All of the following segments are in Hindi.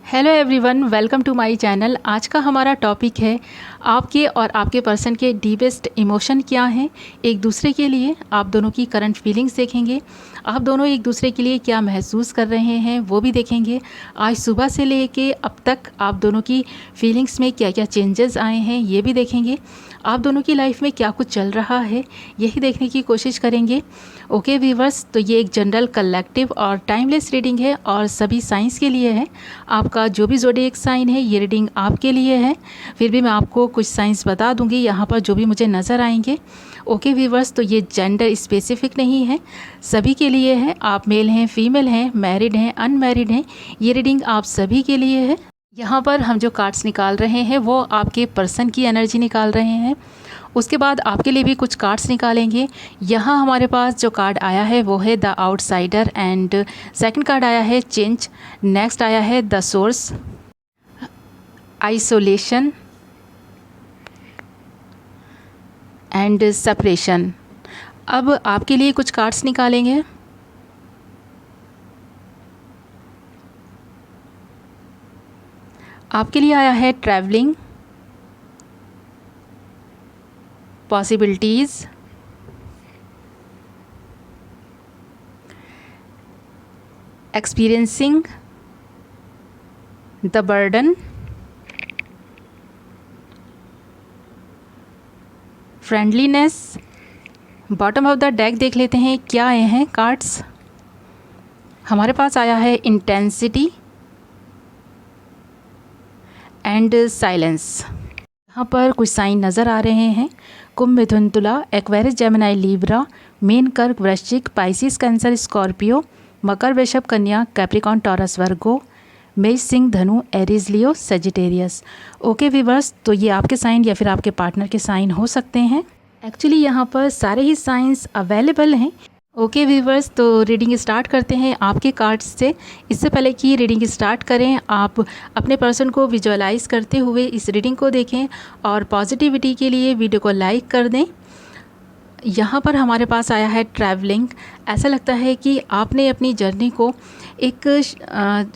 Hello everyone, welcome to my channel. आज का हमारा टॉपिक है आपके और आपके पर्सन के डीपेस्ट इमोशन क्या हैं एक दूसरे के लिए। आप दोनों की करंट फीलिंग्स देखेंगे, आप दोनों एक दूसरे के लिए क्या महसूस कर रहे हैं वो भी देखेंगे। आज सुबह से लेके अब तक आप दोनों की फीलिंग्स में क्या क्या चेंजेस आए हैं ये भी देखेंगे। आप दोनों की लाइफ में क्या कुछ चल रहा है यही देखने की कोशिश करेंगे। ओके व्यूवर्स, तो ये एक जनरल कलेक्टिव और टाइमलेस रीडिंग है और सभी साइंस के लिए है। आपका जो भी ज़ोडिएक साइन है ये रीडिंग आपके लिए है। फिर भी मैं आपको कुछ साइंस बता दूंगी यहाँ पर जो भी मुझे नज़र आएंगे। ओके व्यूवर्स, तो ये जेंडर स्पेसिफिक नहीं है, सभी के लिए है। आप मेल हैं, फीमेल हैं, मैरिड हैं, अनमैरिड हैं, ये रीडिंग आप सभी के लिए है। यहाँ पर हम जो कार्ड्स निकाल रहे हैं वो आपके पर्सन की एनर्जी निकाल रहे हैं। उसके बाद आपके लिए भी कुछ कार्ड्स निकालेंगे। यहाँ हमारे पास जो कार्ड आया है वो है the outsider and second card आया है चेंज। नेक्स्ट आया है the source, isolation and separation. अब आपके लिए कुछ कार्ड्स निकालेंगे। आपके लिए आया है travelling, possibilities, experiencing the burden, friendliness. Bottom of the deck देख लेते हैं क्या आए हैं कार्ड्स। हमारे पास आया है इंटेंसिटी एंड साइलेंस। यहाँ पर कुछ साइन नज़र आ रहे हैं। कुंभ, मिथुन, तुला, एक्वेरियस, जेमिनी, लीब्रा, मीन, कर्क, वृश्चिक, पाइसिस, कैंसर, स्कॉर्पियो, मकर, वृषभ, कन्या, कैप्रिकॉन, टॉरस, वर्गो, मेष, सिंह, धनु, एरीज, लियो, सेजिटेरियस। ओके व्यूअर्स, तो ये आपके साइन या फिर आपके पार्टनर के साइन हो सकते हैं। एक्चुअली यहाँ पर सारे ही साइंस अवेलेबल हैं। ओके व्यूवर्स, तो रीडिंग स्टार्ट करते हैं आपके कार्ड्स से। इससे पहले कि रीडिंग स्टार्ट करें, आप अपने पर्सन को विजुअलाइज करते हुए इस रीडिंग को देखें और पॉजिटिविटी के लिए वीडियो को लाइक कर दें। यहाँ पर हमारे पास आया है ट्रैवलिंग। ऐसा लगता है कि आपने अपनी जर्नी को एक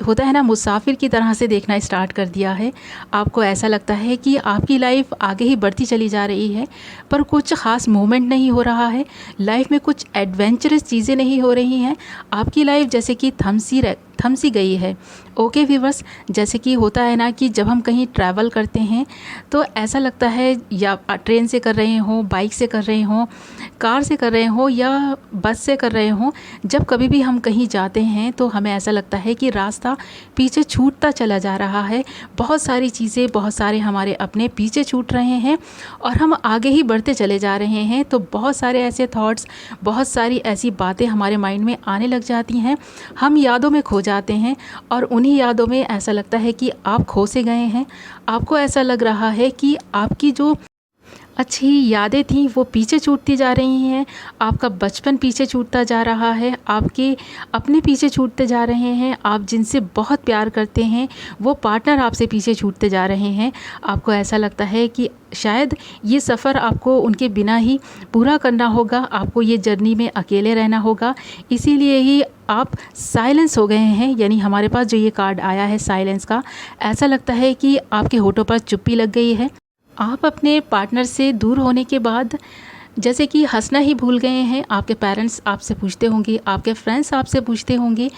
होता है ना मुसाफिर की तरह से देखना स्टार्ट कर दिया है। आपको ऐसा लगता है कि आपकी लाइफ आगे ही बढ़ती चली जा रही है पर कुछ ख़ास मूवमेंट नहीं हो रहा है। लाइफ में कुछ एडवेंचरस चीज़ें नहीं हो रही हैं। आपकी लाइफ जैसे कि थम सी गई है। ओके व्यूवर्स, जैसे कि होता है ना कि जब हम कहीं ट्रैवल करते हैं तो ऐसा लगता है, या ट्रेन से कर रहे हों, बाइक से कर रहे हों, कार से कर रहे हों या बस से कर रहे हों, जब कभी भी हम कहीं जाते हैं तो हमें ऐसा लगता है कि रास्ता पीछे छूटता चला जा रहा है। बहुत सारी चीज़ें, बहुत सारे हमारे अपने पीछे छूट रहे हैं और हम आगे ही बढ़ते चले जा रहे हैं। तो बहुत सारे ऐसे थॉट्स, बहुत सारी ऐसी बातें हमारे माइंड में आने लग जाती हैं। हम यादों में खो जाते हैं और उन्हीं यादों में ऐसा लगता है कि आप खो से गए हैं। आपको ऐसा लग रहा है कि आपकी जो अच्छी यादें थीं वो पीछे छूटती जा रही हैं। आपका बचपन पीछे छूटता जा रहा है, आपके अपने पीछे छूटते जा रहे हैं। आप जिनसे बहुत प्यार करते हैं वो पार्टनर आपसे पीछे छूटते जा रहे हैं। आपको ऐसा लगता है कि शायद ये सफ़र आपको उनके बिना ही पूरा करना होगा, आपको ये जर्नी में अकेले रहना होगा। इसीलिए ही आप साइलेंस हो गए हैं। यानी हमारे पास जो ये कार्ड आया है साइलेंस का, ऐसा लगता है कि आपके होठों पर चुप्पी लग गई है। आप अपने पार्टनर से दूर होने के बाद जैसे कि हंसना ही भूल गए हैं। आपके पेरेंट्स आपसे पूछते होंगे, आपके फ्रेंड्स आपसे पूछते होंगे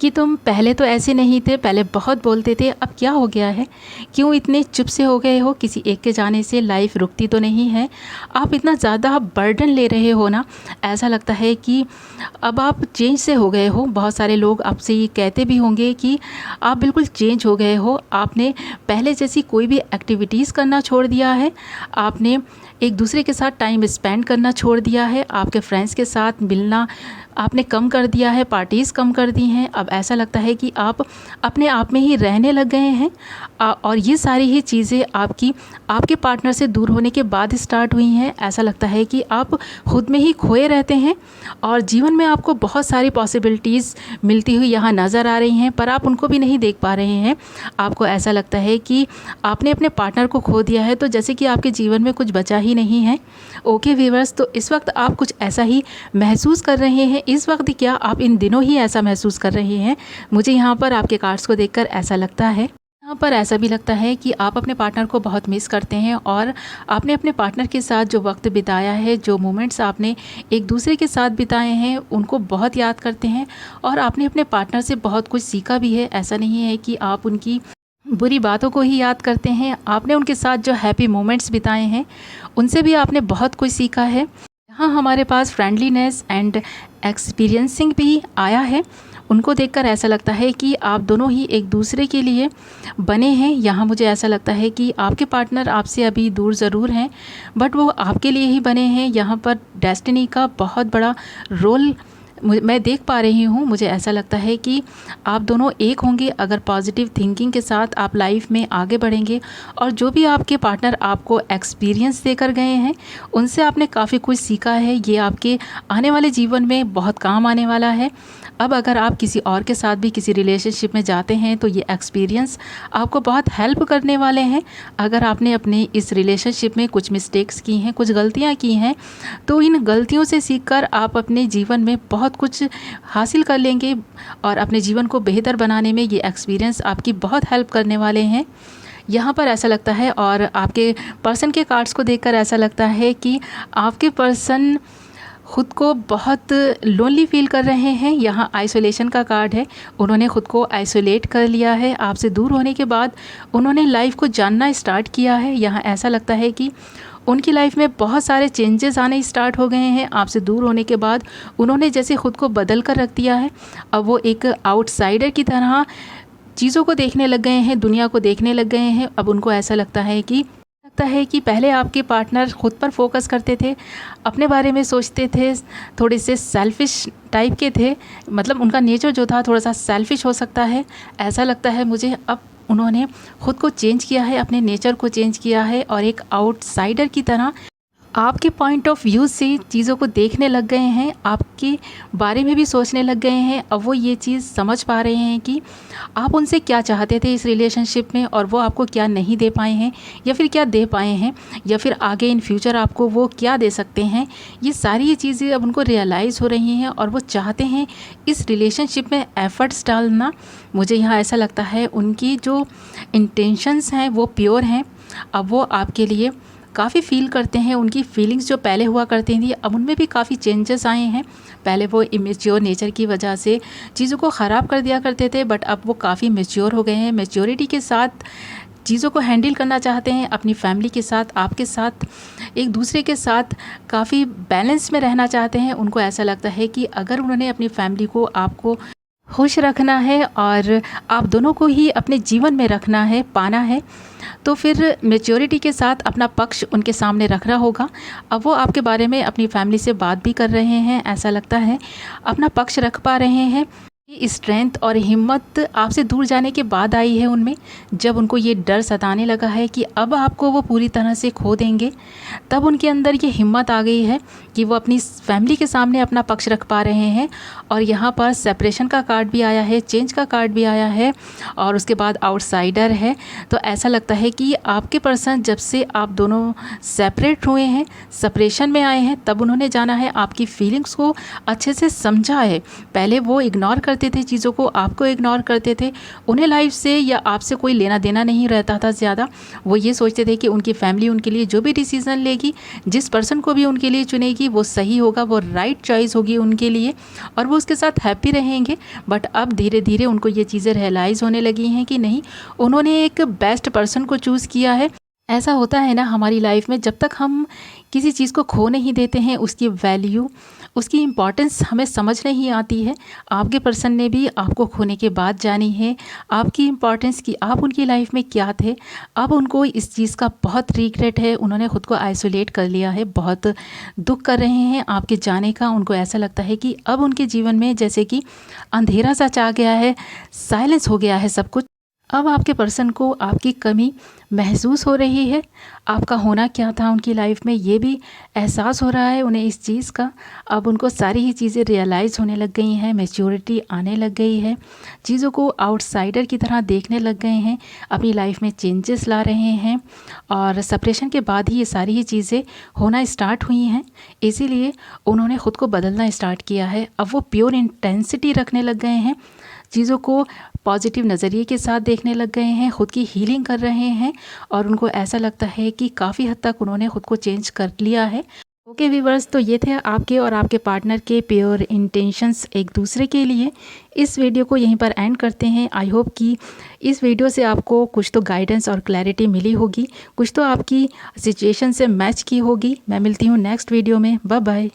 कि तुम पहले तो ऐसे नहीं थे, पहले बहुत बोलते थे, अब क्या हो गया है, क्यों इतने चुप से हो गए हो, किसी एक के जाने से लाइफ रुकती तो नहीं है, आप इतना ज़्यादा बर्डन ले रहे हो ना। ऐसा लगता है कि अब आप चेंज से हो गए हो। बहुत सारे लोग आपसे ये कहते भी होंगे कि आप बिल्कुल चेंज हो गए हो। आपने पहले जैसी कोई भी एक्टिविटीज़ करना छोड़ दिया है, आपने एक दूसरे के साथ टाइम स्पेंड करना छोड़ दिया है, आपके फ्रेंड्स के साथ मिलना आपने कम कर दिया है, पार्टीज़ कम कर दी हैं। अब ऐसा लगता है कि आप अपने आप में ही रहने लग गए हैं और ये सारी ही चीज़ें आपके पार्टनर से दूर होने के बाद स्टार्ट हुई हैं। ऐसा लगता है कि आप खुद में ही खोए रहते हैं और जीवन में आपको बहुत सारी पॉसिबिलिटीज़ मिलती हुई यहाँ नज़र आ रही हैं पर आप उनको भी नहीं देख पा रहे हैं। आपको ऐसा लगता है कि आपने अपने पार्टनर को खो दिया है, तो जैसे कि आपके जीवन में कुछ बचा ही नहीं है। ओके व्यूअर्स, तो इस वक्त आप कुछ ऐसा ही महसूस कर रहे हैं इस वक्त क्या आप इन दिनों ही ऐसा महसूस कर रहे हैं? मुझे यहाँ पर आपके कार्ड्स को देखकर ऐसा लगता है। यहाँ पर ऐसा भी लगता है कि आप अपने पार्टनर को बहुत मिस करते हैं और आपने अपने पार्टनर के साथ जो वक्त बिताया है, जो मोमेंट्स आपने एक दूसरे के साथ बिताए हैं, उनको बहुत याद करते हैं और आपने अपने पार्टनर से बहुत कुछ सीखा भी है। ऐसा नहीं है कि आप उनकी बुरी बातों को ही याद करते हैं, आपने उनके साथ जो हैप्पी मोमेंट्स बिताए हैं उनसे भी आपने बहुत कुछ सीखा है। यहाँ हमारे पास फ्रेंडलीनेस एंड एक्सपीरियंसिंग भी आया है। उनको देखकर ऐसा लगता है कि आप दोनों ही एक दूसरे के लिए बने हैं। यहाँ मुझे ऐसा लगता है कि आपके पार्टनर आपसे अभी दूर ज़रूर हैं, बट वो आपके लिए ही बने हैं। यहाँ पर डेस्टिनी का बहुत बड़ा रोल मैं देख पा रही हूँ। मुझे ऐसा लगता है कि आप दोनों एक होंगे अगर पॉजिटिव थिंकिंग के साथ आप लाइफ में आगे बढ़ेंगे और जो भी आपके पार्टनर आपको एक्सपीरियंस देकर गए हैं उनसे आपने काफ़ी कुछ सीखा है। ये आपके आने वाले जीवन में बहुत काम आने वाला है। अब अगर आप किसी और के साथ भी किसी रिलेशनशिप में जाते हैं तो ये एक्सपीरियंस आपको बहुत हेल्प करने वाले हैं। अगर आपने अपने इस रिलेशनशिप में कुछ मिस्टेक्स की हैं, कुछ गलतियां की हैं, तो इन गलतियों से सीखकर आप अपने जीवन में बहुत कुछ हासिल कर लेंगे और अपने जीवन को बेहतर बनाने में ये एक्सपीरियंस आपकी बहुत हेल्प करने वाले हैं। यहाँ पर ऐसा लगता है और आपके पर्सन के कार्ड्स को देखकर ऐसा लगता है कि आपके पर्सन ख़ुद को बहुत लोनली फील कर रहे हैं। यहाँ आइसोलेशन का कार्ड है। उन्होंने ख़ुद को आइसोलेट कर लिया है। आपसे दूर होने के बाद उन्होंने लाइफ को जानना स्टार्ट किया है। यहाँ ऐसा लगता है कि उनकी लाइफ में बहुत सारे चेंजेस आने स्टार्ट हो गए हैं। आपसे दूर होने के बाद उन्होंने जैसे ख़ुद को बदल कर रख दिया है। अब वो एक आउटसाइडर की तरह चीज़ों को देखने लग गए हैं, दुनिया को देखने लग गए हैं। अब उनको ऐसा लगता है कि पहले आपके पार्टनर ख़ुद पर फोकस करते थे, अपने बारे में सोचते थे, थोड़े से सेल्फिश टाइप के थे, मतलब उनका नेचर जो था थोड़ा सा सेल्फिश हो सकता है। ऐसा लगता है मुझे अब उन्होंने ख़ुद को चेंज किया है, अपने नेचर को चेंज किया है और एक आउटसाइडर की तरह आपके पॉइंट ऑफ व्यू से चीज़ों को देखने लग गए हैं, आपके बारे में भी सोचने लग गए हैं। अब वो ये चीज़ समझ पा रहे हैं कि आप उनसे क्या चाहते थे इस रिलेशनशिप में और वो आपको क्या नहीं दे पाए हैं या फिर क्या दे पाए हैं या फिर आगे इन फ्यूचर आपको वो क्या दे सकते हैं। ये सारी ये चीज़ें अब उनको रियलाइज़ हो रही हैं और वो चाहते हैं इस रिलेशनशिप में एफ़र्ट्स डालना। मुझे यहाँ ऐसा लगता है उनकी जो इंटेंशंस हैं वो प्योर हैं। अब वो आपके लिए काफ़ी फ़ील करते हैं। उनकी फीलिंग्स जो पहले हुआ करती थी अब उनमें भी काफ़ी चेंजेस आए हैं। पहले वो इमेच्योर नेचर की वजह से चीज़ों को ख़राब कर दिया करते थे, बट अब वो काफ़ी मैच्योर हो गए हैं। मैच्योरिटी के साथ चीज़ों को हैंडल करना चाहते हैं। अपनी फैमिली के साथ, आपके साथ, एक दूसरे के साथ काफ़ी बैलेंस में रहना चाहते हैं। उनको ऐसा लगता है कि अगर उन्होंने अपनी फैमिली को, आपको खुश रखना है और आप दोनों को ही अपने जीवन में रखना है, पाना है, तो फिर मैच्योरिटी के साथ अपना पक्ष उनके सामने रखना होगा। अब वो आपके बारे में अपनी फैमिली से बात भी कर रहे हैं, ऐसा लगता है अपना पक्ष रख पा रहे हैं। स्ट्रेंथ और हिम्मत आपसे दूर जाने के बाद आई है उनमें। जब उनको ये डर सताने लगा है कि अब आपको वो पूरी तरह से खो देंगे, तब उनके अंदर ये हिम्मत आ गई है कि वो अपनी फैमिली के सामने अपना पक्ष रख पा रहे हैं। और यहाँ पर सेपरेशन का कार्ड भी आया है, चेंज का कार्ड भी आया है और उसके बाद आउटसाइडर है। तो ऐसा लगता है कि आपके पर्सन जब से आप दोनों सेपरेट हुए हैं, सेपरेशन में आए हैं, तब उन्होंने जाना है, आपकी फीलिंग्स को अच्छे से समझा है। पहले वो इग्नोर करते थे चीज़ों को, आपको इग्नोर करते थे, उन्हें लाइफ से या आपसे कोई लेना देना नहीं रहता था ज़्यादा। वो ये सोचते थे कि उनकी फैमिली उनके लिए जो भी डिसीज़न लेगी, जिस पर्सन को भी उनके लिए चुनेगी, वो सही होगा, वो राइट चॉइस होगी उनके लिए और वो उसके साथ हैप्पी रहेंगे। बट अब धीरे धीरे उनको ये चीज़ें रियलाइज़ होने लगी हैं कि नहीं, उन्होंने एक बेस्ट पर्सन को चूज़ किया है। ऐसा होता है ना हमारी लाइफ में, जब तक हम किसी चीज़ को खो नहीं देते हैं, उसकी वैल्यू, उसकी इम्पॉर्टेंस हमें समझ नहीं आती है। आपके पर्सन ने भी आपको खोने के बाद जानी है आपकी इम्पॉर्टेंस की, आप उनकी लाइफ में क्या थे। अब उनको इस चीज़ का बहुत रिग्रेट है, उन्होंने ख़ुद को आइसोलेट कर लिया है, बहुत दुख कर रहे हैं आपके जाने का। उनको ऐसा लगता है कि अब उनके जीवन में जैसे कि अंधेरा सा छा गया है, साइलेंस हो गया है सब कुछ। अब आपके पर्सन को आपकी कमी महसूस हो रही है। आपका होना क्या था उनकी लाइफ में ये भी एहसास हो रहा है उन्हें इस चीज़ का। अब उनको सारी ही चीज़ें रियलाइज़ होने लग गई हैं, मैच्योरिटी आने लग गई है, चीज़ों को आउटसाइडर की तरह देखने लग गए हैं, अपनी लाइफ में चेंजेस ला रहे हैं। और सेपरेशन के बाद ही ये सारी ही चीज़ें होना स्टार्ट हुई हैं, इसीलिए उन्होंने ख़ुद को बदलना स्टार्ट किया है। अब वो प्योर इंटेंसिटी रखने लग गए हैं, चीज़ों को पॉजिटिव नज़रिए के साथ देखने लग गए हैं, ख़ुद की हीलिंग कर रहे हैं और उनको ऐसा लगता है कि काफ़ी हद तक उन्होंने ख़ुद को चेंज कर लिया है। ओके व्यूअर्स, तो ये थे आपके और आपके पार्टनर के प्योर इंटेंशंस एक दूसरे के लिए। इस वीडियो को यहीं पर एंड करते हैं। आई होप कि इस वीडियो से आपको कुछ तो गाइडेंस और क्लैरिटी मिली होगी, कुछ तो आपकी सिचुएशन से मैच की होगी। मैं मिलती हूँ नेक्स्ट वीडियो में। Bye bye.